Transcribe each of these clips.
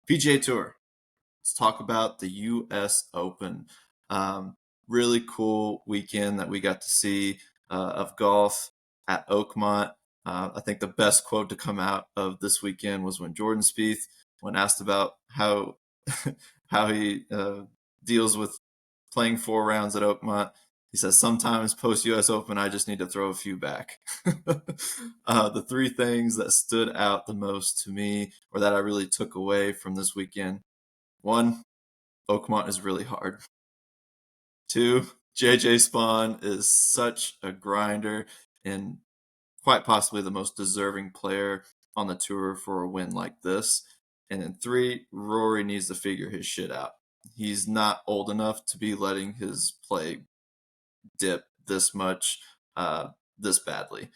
PGA Tour. Let's talk about the U.S. Open. Really cool weekend that we got to see of golf at Oakmont. I think the best quote to come out of this weekend was when Jordan Spieth, when asked about how how he deals with playing 4 rounds at Oakmont, he says, sometimes post-U.S. Open, I just need to throw a few back. The three things that stood out the most to me, or that I really took away from this weekend: one, Oakmont is really hard. Two, JJ Spaun is such a grinder and quite possibly the most deserving player on the tour for a win like this. And then three, Rory needs to figure his shit out. He's not old enough to be letting his play dip this much, this badly.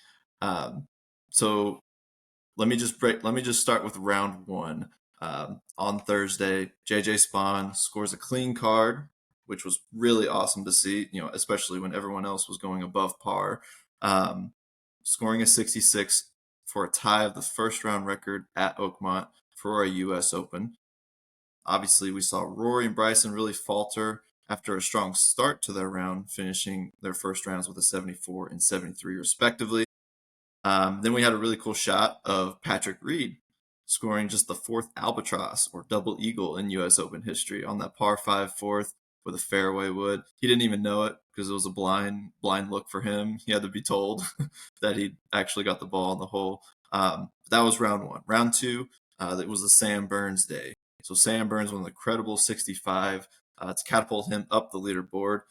So let me just start with round one. On Thursday, JJ Spaun scores a clean card, which was really awesome to see, especially when everyone else was going above par. Scoring a 66 for a tie of the first round record at Oakmont for a U.S. Open. Obviously, we saw Rory and Bryson really falter after a strong start to their round, finishing their first rounds with a 74 and 73 respectively. Then we had a really cool shot of Patrick Reed scoring just the fourth albatross or double eagle in U.S. Open history on that par 5 fourth with a fairway wood. He didn't even know it because it was a blind look for him. He had to be told that he actually got the ball in the hole. That was round one. Round two, it was the Sam Burns day. So Sam Burns with an incredible 65 to catapult him up the leaderboard.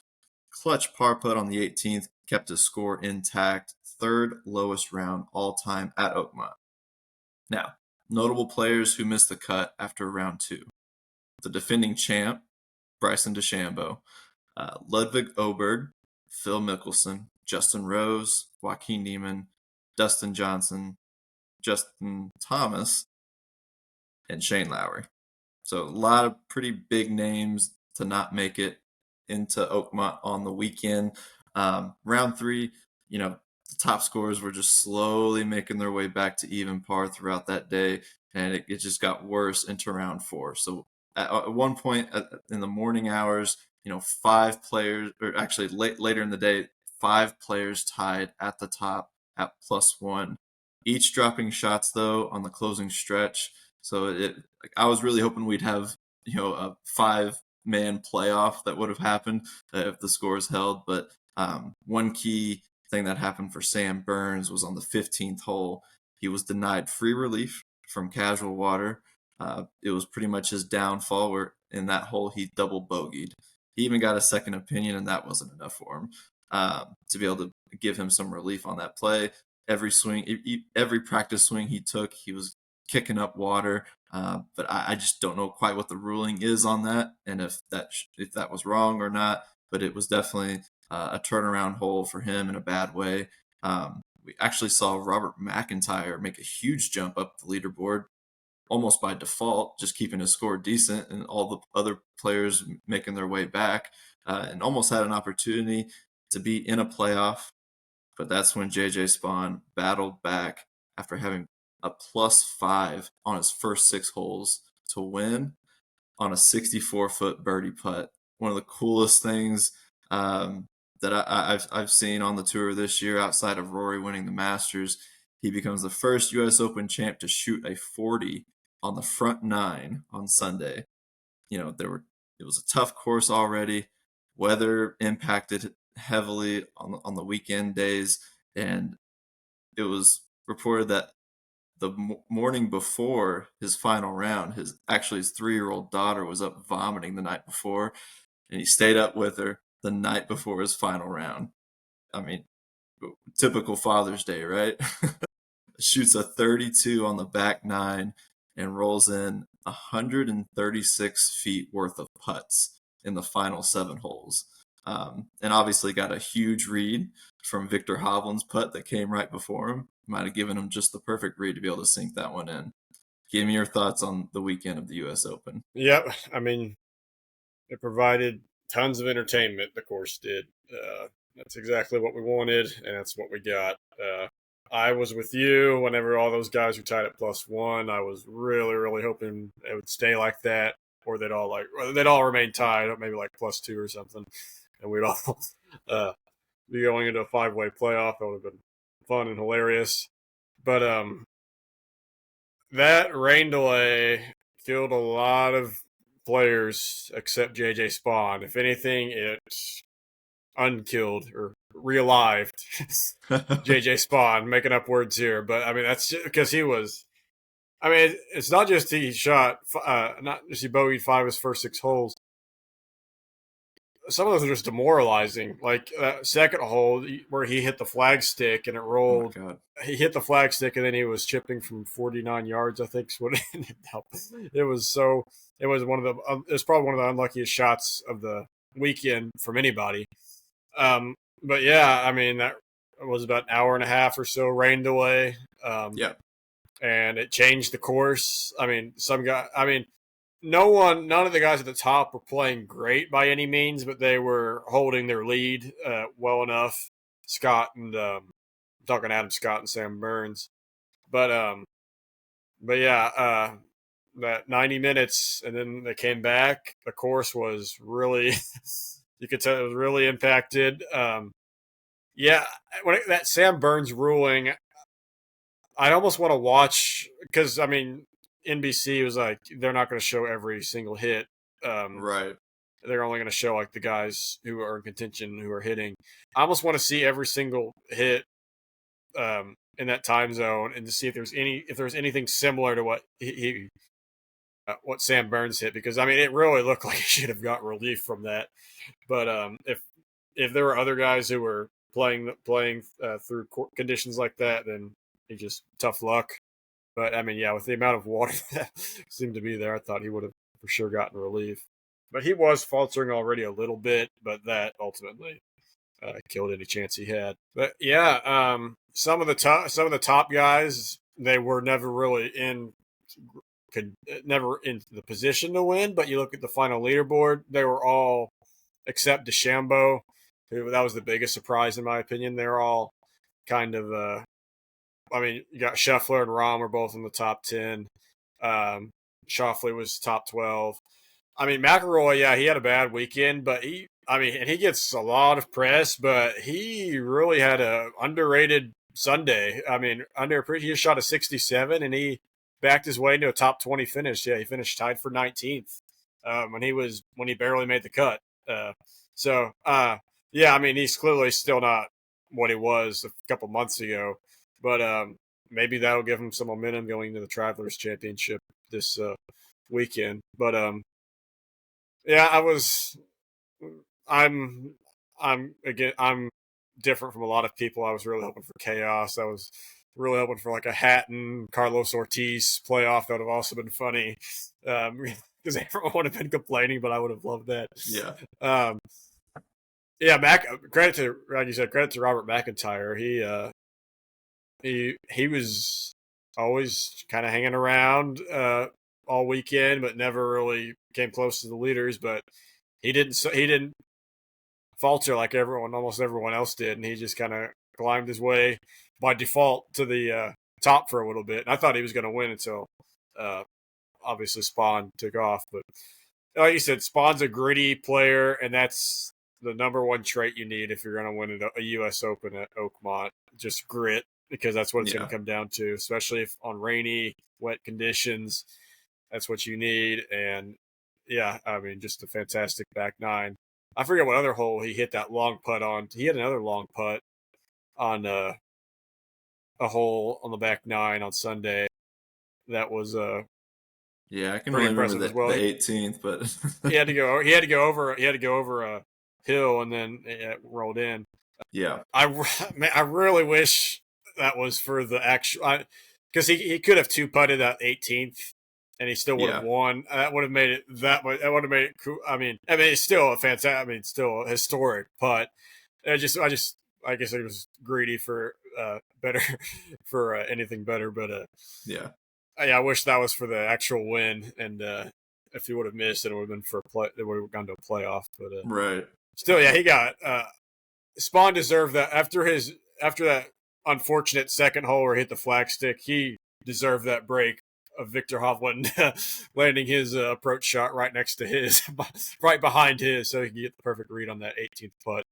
Clutch par putt on the 18th kept his score intact. Third lowest round all time at Oakmont. Now, notable players who missed the cut after round two: the defending champ, Bryson DeChambeau, Ludwig Oberg, Phil Mickelson, Justin Rose, Joaquin Niemann, Dustin Johnson, Justin Thomas, and Shane Lowry. So a lot of pretty big names to not make it into Oakmont on the weekend. Round three, the top scorers were just slowly making their way back to even par throughout that day, and it just got worse into round four. So at one point in the morning hours, 5 players, or actually later in the day, 5 players tied at the top at +1, each dropping shots though on the closing stretch. So I was really hoping we'd have a 5-man playoff that would have happened if the scores held. But one key thing that happened for Sam Burns was on the 15th hole. He was denied free relief from casual water. It was pretty much his downfall, where in that hole he double bogeyed. He even got a second opinion, and that wasn't enough for him to be able to give him some relief on that play. Every swing, every practice swing he took, he was kicking up water. But I just don't know quite what the ruling is on that, and if that was wrong or not. But it was definitely a turnaround hole for him in a bad way. We actually saw Robert McIntyre make a huge jump up the leaderboard, almost by default, just keeping his score decent, and all the other players making their way back, and almost had an opportunity to be in a playoff. But that's when JJ Spaun battled back after having a +5 on his first 6 holes to win on a 64-foot birdie putt. One of the coolest things that I've seen on the tour this year, outside of Rory winning the Masters. He becomes the first U.S. Open champ to shoot a 40 on the front 9 on Sunday. It was a tough course already. Weather impacted heavily on the weekend days, and it was reported that the morning before his final round, his 3-year-old daughter was up vomiting the night before, and he stayed up with her the night before his final round. I mean, typical Father's Day, right? Shoots a 32 on the back 9 and rolls in 136 feet worth of putts in the final 7 holes. And obviously got a huge read from Victor Hovland's putt that came right before him. Might have given him just the perfect read to be able to sink that one in. Give me your thoughts on the weekend of the U.S. Open. Yep. I mean, it provided tons of entertainment, the course did. That's exactly what we wanted, and that's what we got. I was with you whenever all those guys were tied at +1. I was really, really hoping it would stay like that, or they'd all remain tied, maybe like +2 or something, and we'd all be going into a 5-way playoff. That would have been fun and hilarious. But that rain delay killed a lot of players except JJ Spaun. If anything, it unkilled or realived JJ Spaun, making up words here. But I mean, that's because he was. I mean, it's not just he shot, not just he bogeyed 5 of his first 6 holes. Some of those are just demoralizing. Like that second hole where he hit the flag stick and it Oh my rolled. God. He hit the flag stick and then he was chipping from 49 yards. I think is what it ended up. It was so. It was one of the. It was probably one of the unluckiest shots of the weekend from anybody. But yeah, I mean that was about an hour and a half or so rain delay. Yeah. And it changed the course. I mean, none of the guys at the top were playing great by any means, but they were holding their lead well enough. Scott and talking Adam Scott and Sam Burns, but yeah, that 90 minutes, and then they came back. The course was really, you could tell it was really impacted. Yeah, that Sam Burns ruling, I almost want to watch because I mean NBC was like they're not going to show every single hit. Um, Right. they're only going to show like the guys who are in contention who are hitting. I almost want to see every single hit in that time zone and to see if there's anything similar to what Sam Burns hit because I mean it really looked like he should have got relief from that. But if there were other guys who were playing through conditions like that, then he just tough luck. But I mean, yeah, with the amount of water that seemed to be there, I thought he would have for sure gotten relief. But he was faltering already a little bit, but that ultimately killed any chance he had. But yeah, some of the top guys they were never in the position to win. But you look at the final leaderboard, they were all except DeChambeau, who that was the biggest surprise in my opinion. They're all kind of I mean, you got Scheffler and Rahm were both in the top 10. Schauffele was top 12. I mean, McIlroy, yeah, he had a bad weekend, but and he gets a lot of press, but he really had a underrated Sunday. I mean, he just shot a 67 and he backed his way into a top 20 finish. Yeah, he finished tied for 19th when he barely made the cut. Yeah, I mean, he's clearly still not what he was a couple months ago. But maybe that'll give him some momentum going into the Travelers Championship this weekend. But yeah, I'm, I'm different from a lot of people. I was really hoping for chaos. I was really hoping for like a Hatton, Carlos Ortiz playoff. That would have also been funny because everyone would have been complaining, but I would have loved that. Yeah. Yeah, credit to, like you said, credit to Robert McIntyre. He was always kind of hanging around all weekend, but never really came close to the leaders. But he didn't falter like almost everyone else did, and he just kind of climbed his way by default to the top for a little bit. And I thought he was going to win until obviously Spaun took off. But like you said, Spawn's a gritty player, and that's the number one trait you need if you're going to win a U.S. Open at Oakmont. Just grit, because that's what it's going to come down to, especially if on rainy, wet conditions. That's what you need. And yeah, I mean, just a fantastic back nine. I forget what other hole he hit that long putt on. He had another long putt on a hole on the back nine on Sunday. That was Yeah, I can pretty only remember impressive as well. the 18th, but he had to go over a hill and then it rolled in. Yeah, I really wish that was for the actual, because he could have two putted that 18th and he still would have won. That would have made it that would have made it cool. I mean, it's still a fantastic. I mean, still a historic putt. I guess it was greedy for better for anything better, but yeah. I wish that was for the actual win, and if he would have missed, it would have been for a play. It would have gone to a playoff, but Right. still, yeah, he got Spaun deserved that after that unfortunate second hole where he hit the flagstick. He deserved that break of Victor Hovland landing his approach shot right next to his, right behind his, so he can get the perfect read on that 18th putt.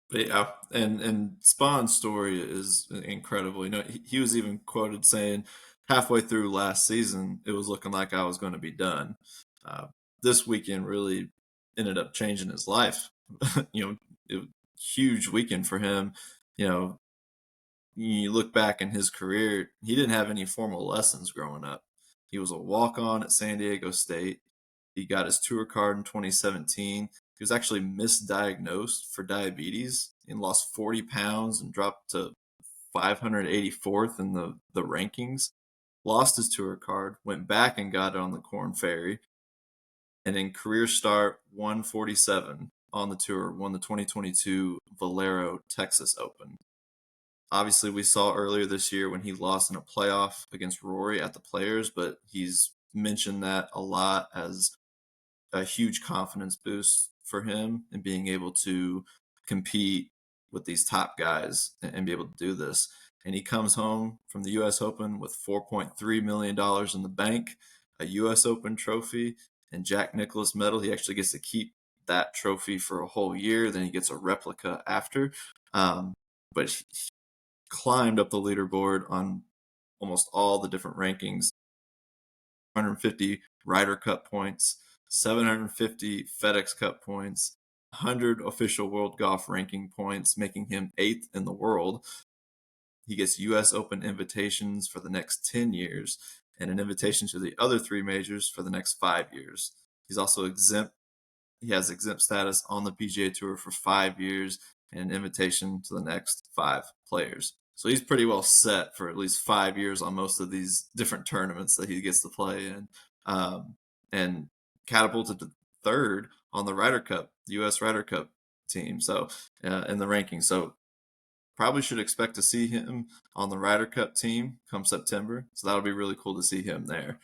But yeah, and Spaun's story is incredible. He was even quoted saying, halfway through last season, it was looking like I was going to be done. Uh, this weekend really ended up changing his life. It was a huge weekend for him. You look back in his career, he didn't have any formal lessons growing up. He was a walk-on at San Diego State. He got his tour card in 2017. He was actually misdiagnosed for diabetes and lost 40 pounds and dropped to 584th in the rankings. Lost his tour card, went back and got it on the Corn Ferry, and in career start 147 on the tour, won the 2022 Valero Texas Open. Obviously, we saw earlier this year when he lost in a playoff against Rory at the Players, but he's mentioned that a lot as a huge confidence boost for him and being able to compete with these top guys and be able to do this. And he comes home from the U.S. Open with $4.3 million in the bank, a U.S. Open trophy, and Jack Nicklaus medal. He actually gets to keep that trophy for a whole year. Then he gets a replica after. But he climbed up the leaderboard on almost all the different rankings. 150 Ryder Cup points, 750 FedEx Cup points, 100 official World Golf Ranking points, making him 8th in the world. He gets U.S. Open invitations for the next 10 years and an invitation to the other 3 majors for the next 5 years. He's also exempt. He has exempt status on the PGA Tour for 5 years and an invitation to the next 5 players. So he's pretty well set for at least 5 years on most of these different tournaments that he gets to play in, and catapulted to 3rd on the Ryder Cup, U.S. Ryder Cup team. So in the rankings, so probably should expect to see him on the Ryder Cup team come September. So that'll be really cool to see him there.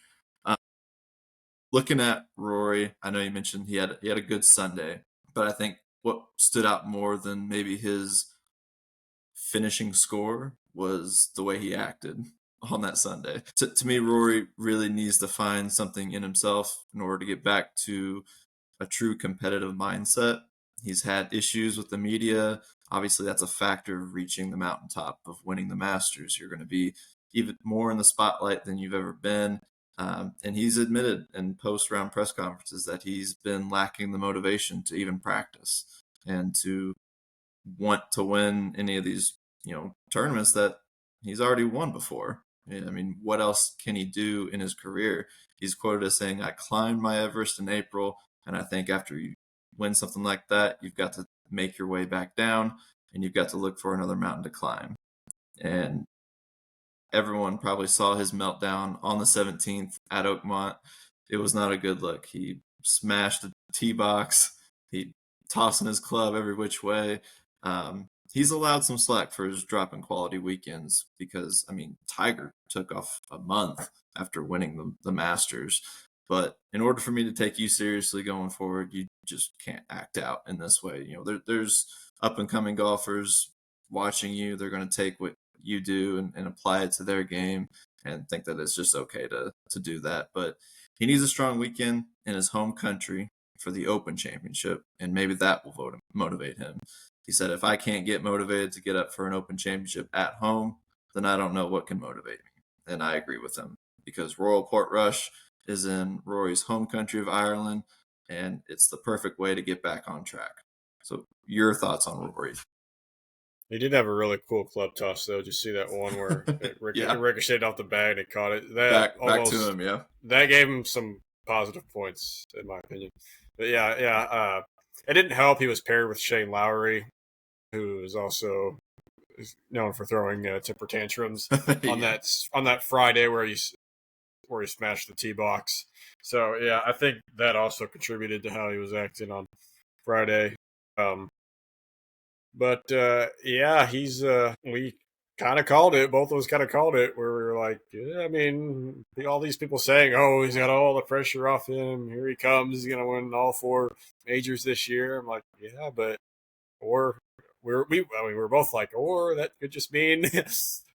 Looking at Rory, I know you mentioned he had a good Sunday, but I think what stood out more than maybe his finishing score was the way he acted on that Sunday. To me, Rory really needs to find something in himself in order to get back to a true competitive mindset. He's had issues with the media. Obviously, that's a factor of reaching the mountaintop, of winning the Masters. You're going to be even more in the spotlight than you've ever been. And he's admitted in post-round press conferences that he's been lacking the motivation to even practice and to want to win any of these, tournaments that he's already won before. I mean, what else can he do in his career? He's quoted as saying, "I climbed my Everest in April, and I think after you win something like that, you've got to make your way back down, and you've got to look for another mountain to climb." And everyone probably saw his meltdown on the 17th at Oakmont. It was not a good look. He smashed the tee box. He tossing his club every which way. He's allowed some slack for his drop in quality weekends because, I mean, Tiger took off a month after winning the Masters. But in order for me to take you seriously going forward, you just can't act out in this way. There's up and coming golfers watching you. They're going to take what you do and apply it to their game and think that it's just okay to do that. But he needs a strong weekend in his home country for the Open Championship, and maybe that will motivate him. He said, "If I can't get motivated to get up for an Open Championship at home, then I don't know what can motivate me." And I agree with him because Royal Portrush is in Rory's home country of Ireland, and it's the perfect way to get back on track. So your thoughts on Rory? He did have a really cool club toss, though. Just see that one where it ricocheted off the bag and it caught it. That back to him, yeah. That gave him some positive points, in my opinion. But yeah. It didn't help. He was paired with Shane Lowry, who is also known for throwing temper tantrums on that Friday where he smashed the tee box. So yeah, I think that also contributed to how he was acting on Friday. But yeah, he's we kind of called it. Both of us kind of called it, where we were like, yeah, I mean, all these people saying, "Oh, he's got all the pressure off him. Here he comes. He's gonna win all 4 majors this year." I'm like, yeah, but we're we were both like, or that could just mean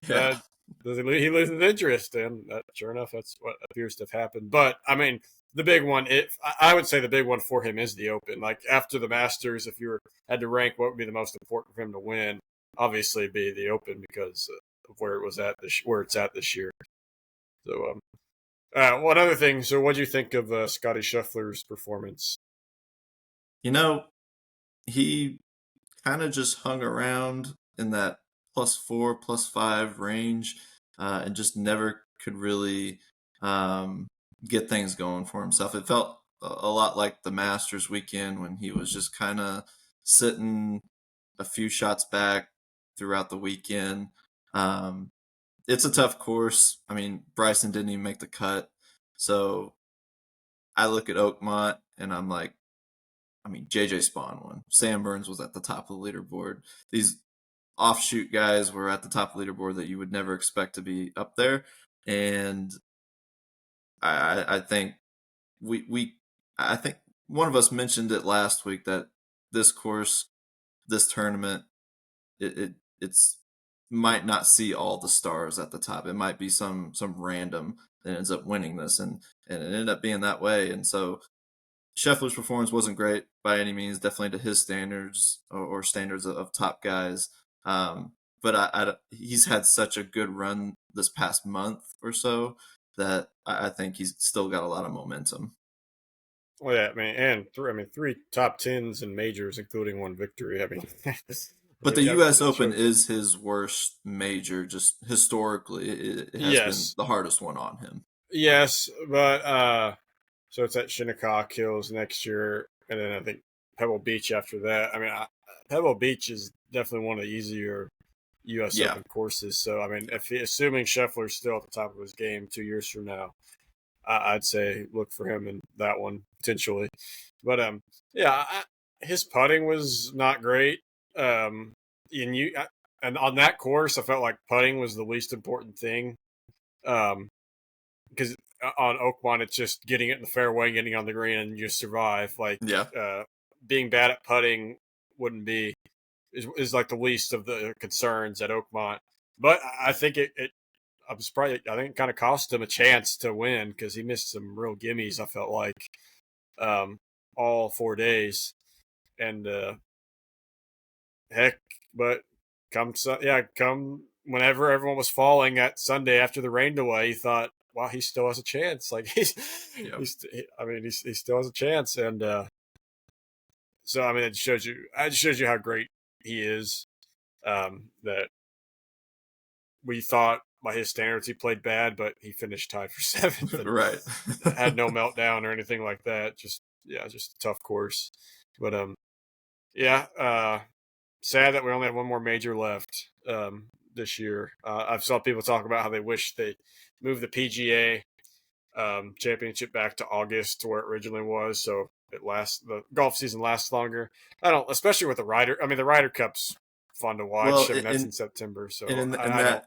Yeah. he loses interest, and sure enough, that's what appears to have happened. But I mean, the big one, I would say the big one for him is the Open. Like after the Masters, if you had to rank what would be the most important for him to win, obviously it'd be the Open because of where where it's at this year. So, one other thing. So, what do you think of Scottie Scheffler's performance? He kind of just hung around in that +4, +5 range, and just never could really get things going for himself. It felt a lot like the Masters weekend when he was just kind of sitting a few shots back throughout the weekend. Um, it's a tough course. I mean, Bryson didn't even make the cut. So I look at Oakmont and I'm like, I mean, JJ Spaun won. Sam Burns was at the top of the leaderboard. These offshoot guys were at the top of the leaderboard that you would never expect to be up there. And I think we I think one of us mentioned it last week that this course, this tournament, it's might not see all the stars at the top. It might be some random that ends up winning this, and it ended up being that way. And so Scheffler's performance wasn't great by any means, definitely to his standards or standards of top guys. But he's had such a good run this past month or so that I think he's still got a lot of momentum. Well, yeah, I mean, and three top tens in majors, including one victory. I mean, But the that U.S. Open shows. is his worst major, just historically. It has been Yes, the hardest one on him. yes, but so it's at Shinnecock Hills next year, and then I think Pebble Beach after that. I mean, Pebble Beach is definitely one of the easier U.S. Yeah. Open courses. So, I mean, assuming Scheffler's still at the top of his game 2 years from now, I'd say look for him in that one potentially. But yeah, his putting was not great. And and on that course, I felt like putting was the least important thing. Because on Oakmont, it's just getting it in the fairway, getting on the green, and you survive. Like Yeah. being bad at putting wouldn't be is like the least of the concerns at Oakmont. But I think it I'm surprised. I think it kind of cost him a chance to win because he missed some real gimmies. I felt like um, all 4 days, and heck, but come whenever everyone was falling that Sunday after the rain delay, he thought, wow, he still has a chance. Like Yep. I mean, he still has a chance, and so I mean, it shows you how great he is. That we thought by his standards he played bad, but he finished tied for seventh and Right. had no meltdown or anything like that. Just a tough course. But yeah, sad that we only have one more major left this year. I've saw people talk about how they wish they moved the PGA championship back to August to where it originally was, so the golf season lasts longer. I don't, especially with the Ryder. I mean, the Ryder Cup's fun to Well, watch. I mean, that's in September, so in I don't.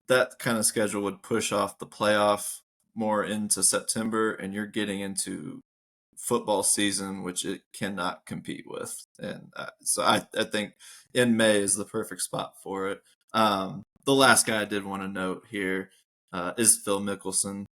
that kind of schedule would push off the playoff more into September, and you're getting into football season, which it cannot compete with. And so I think in May is the perfect spot for it. The last guy I did want to note here is Phil Mickelson,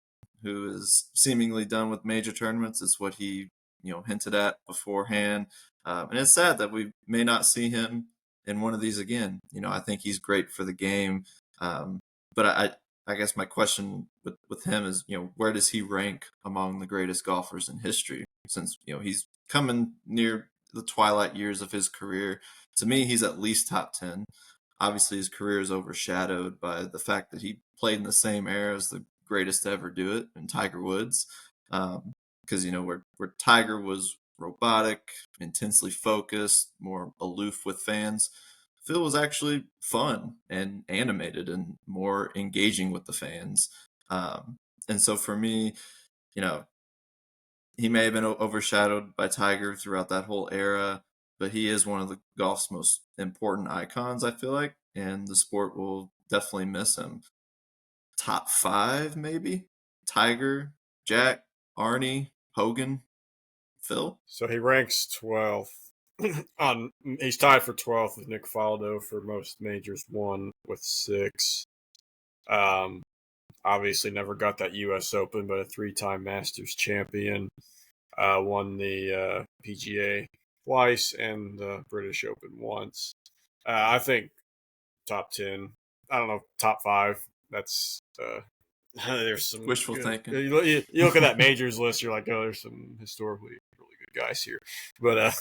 who is seemingly done with major tournaments. It's what he hinted at beforehand, and it's sad that we may not see him in one of these again. I think he's great for the game, um, but I guess my question with him is, where does he rank among the greatest golfers in history? Since he's coming near the twilight years of his career, to me he's at least top 10. Obviously, his career is overshadowed by the fact that he played in the same era as the greatest to ever do it, in Tiger Woods. Because where Tiger was robotic, intensely focused, more aloof with fans, Phil was actually fun and animated and more engaging with the fans. And so for me, you know, he may have been overshadowed by Tiger throughout that whole era, but he is one of the golf's most important icons, I feel like, and the sport will definitely miss him. Top five, maybe? Tiger, Jack, Arnie, Hogan, Phil? So he ranks 12th. he's tied for 12th with Nick Faldo for most majors won with 6. Um, Obviously never got that U.S. Open, but a 3-time Masters champion. Won the PGA twice and the British Open once. I think top 10. I don't know, top 5. That's there's some Wishful good. thinking. You look at that majors list, you're like, oh, there's some historically really good guys here. But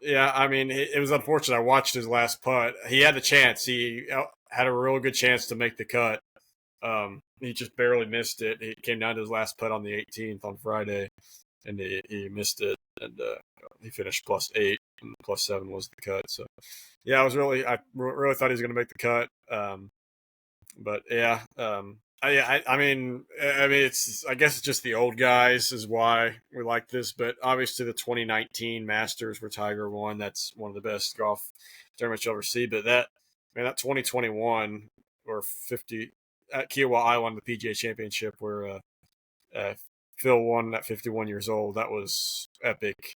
yeah, I mean, it was unfortunate. I watched his last putt. He had the chance. He had a real good chance to make the cut. He just barely missed it. He came down to his last putt on the 18th on Friday, and he missed it. And he finished +8, and +7 was the cut. So, yeah, I really thought he was going to make the cut. But yeah, I mean, I guess it's just the old guys is why we like this. But obviously, the 2019 Masters where Tiger won, that's one of the best golf tournaments you'll ever see. But that 2021 or 50 at Kiowa Island, the PGA Championship, where Phil won at 51 years old, that was epic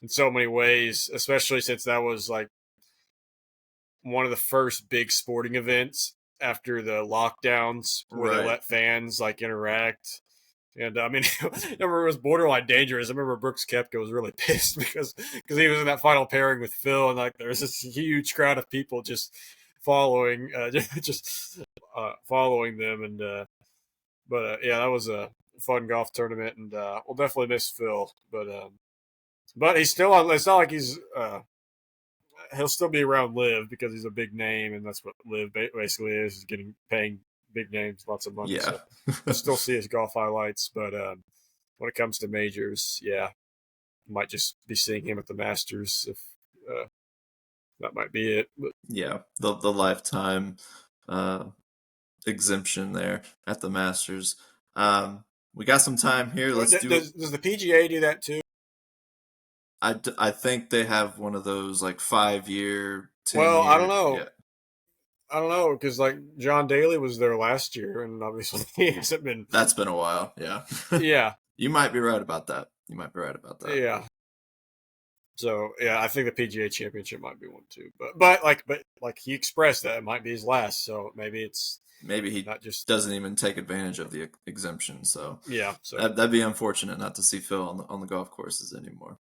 in so many ways, especially since that was like one of the first big sporting events after the lockdowns where they let fans like interact. And I mean, I remember it was borderline dangerous. I remember Brooks Koepka was really pissed because he was in that final pairing with Phil, and like there's this huge crowd of people just following, following them. And yeah, that was a fun golf tournament, and we'll definitely miss Phil. But he's still on. It's not like he'll still be around Live because he's a big name, and that's what Live basically is paying big names lots of money. Yeah. So we'll still see his golf highlights, but when it comes to majors, yeah, might just be seeing him at the Masters if that might be it. But yeah, the lifetime exemption there at the Masters. We got some time here. Let's do. Does the PGA do that too? I think they have one of those like 5-year, 10-year. Well, I don't know. Yeah. I don't know because like John Daly was there last year, and obviously he hasn't been. That's been a while. Yeah. Yeah. You might be right about that. Yeah. So yeah, I think the PGA Championship might be one too. But like he expressed that it might be his last, so maybe he not just doesn't even take advantage of the exemption. So yeah. So that'd be unfortunate not to see Phil on the golf courses anymore.